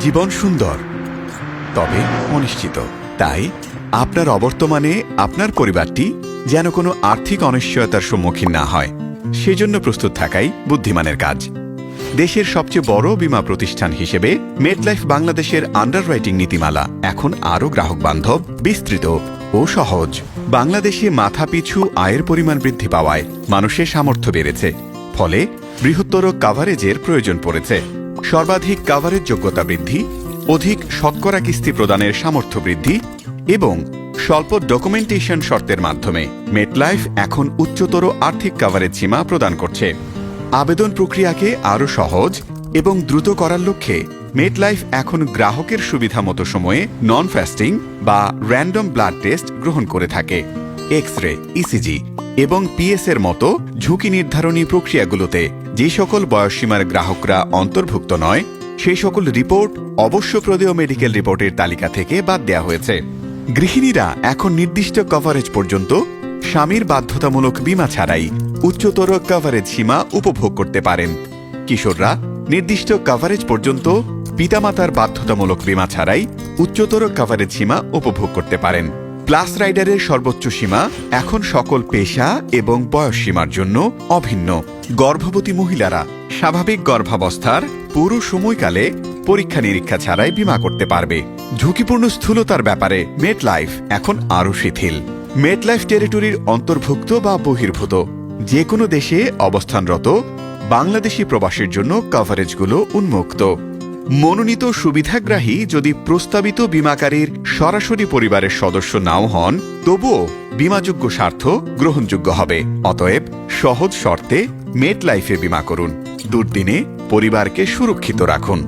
জীবন সুন্দর, তবে অনিশ্চিত। তাই আপনার অবর্তমানে আপনার পরিবারটি যেন কোনো আর্থিক অনিশ্চয়তার সম্মুখীন না হয়, সেজন্য প্রস্তুত থাকাই বুদ্ধিমানের কাজ। দেশের সবচেয়ে বড় বীমা প্রতিষ্ঠান হিসেবে মেটলাইফ বাংলাদেশের আন্ডাররাইটিং নীতিমালা এখন আরও গ্রাহক বান্ধব, বিস্তৃত ও সহজ। বাংলাদেশে মাথাপিছু আয়ের পরিমাণ বৃদ্ধি পাওয়ায় মানুষের সামর্থ্য বেড়েছে, ফলে বৃহত্তর কাভারেজের প্রয়োজন পড়েছে। সর্বাধিক কাভারেজ যোগ্যতা বৃদ্ধি, অধিক শতকরা কিস্তি প্রদানের সামর্থ্য বৃদ্ধি এবং স্বল্প ডকুমেন্টেশন শর্তের মাধ্যমে মেটলাইফ এখন উচ্চতর আর্থিক কাভারেজ সীমা প্রদান করছে। আবেদন প্রক্রিয়াকে আরও সহজ এবং দ্রুত করার লক্ষ্যে মেটলাইফ এখন গ্রাহকের সুবিধা মতো সময়ে নন ফাস্টিং বা র্যান্ডম ব্লাড টেস্ট গ্রহণ করে থাকে। এক্স রে, ইসিজি এবং পিএস এর মতো ঝুঁকি নির্ধারণী প্রক্রিয়াগুলোতে যে সকল বয়সসীমার গ্রাহকরা অন্তর্ভুক্ত নয়, সেই সকল রিপোর্ট অবশ্য প্রদেয় মেডিকেল রিপোর্টের তালিকা থেকে বাদ দেওয়া হয়েছে। গৃহিণীরা এখন নির্দিষ্ট কভারেজ পর্যন্ত স্বামীর বাধ্যতামূলক বীমা ছাড়াই উচ্চতর কভারেজ সীমা উপভোগ করতে পারেন। কিশোররা নির্দিষ্ট কভারেজ পর্যন্ত পিতামাতার বাধ্যতামূলক বীমা ছাড়াই উচ্চতর কভারেজ সীমা উপভোগ করতে পারেন। প্লাস রাইডারের সর্বোচ্চ সীমা এখন সকল পেশা এবং বয়স সীমার জন্য অভিন্ন। গর্ভবতী মহিলারা স্বাভাবিক গর্ভাবস্থার পুরো সময়কালে পরীক্ষা নিরীক্ষা ছাড়াই বীমা করতে পারবে। ঝুঁকিপূর্ণ স্থূলতার ব্যাপারে মেটলাইফ এখন আরও শিথিল। মেটলাইফ টেরিটরির অন্তর্ভুক্ত বা বহির্ভূত যে কোনো দেশে অবস্থানরত বাংলাদেশি প্রবাসীর জন্য কভারেজগুলো উন্মুক্ত। মনোনীত সুবিধাগ্রাহী যদি প্রস্তাবিত বীমাকারীর সরাসরি পরিবারের সদস্য নাও হন, তবুও বীমাযোগ্য স্বার্থ গ্রহণযোগ্য হবে। অতএব সহজ শর্তে মেটলাইফে বীমা করুন। দুর্দিনে পরিবারকে সুরক্ষিত রাখুন।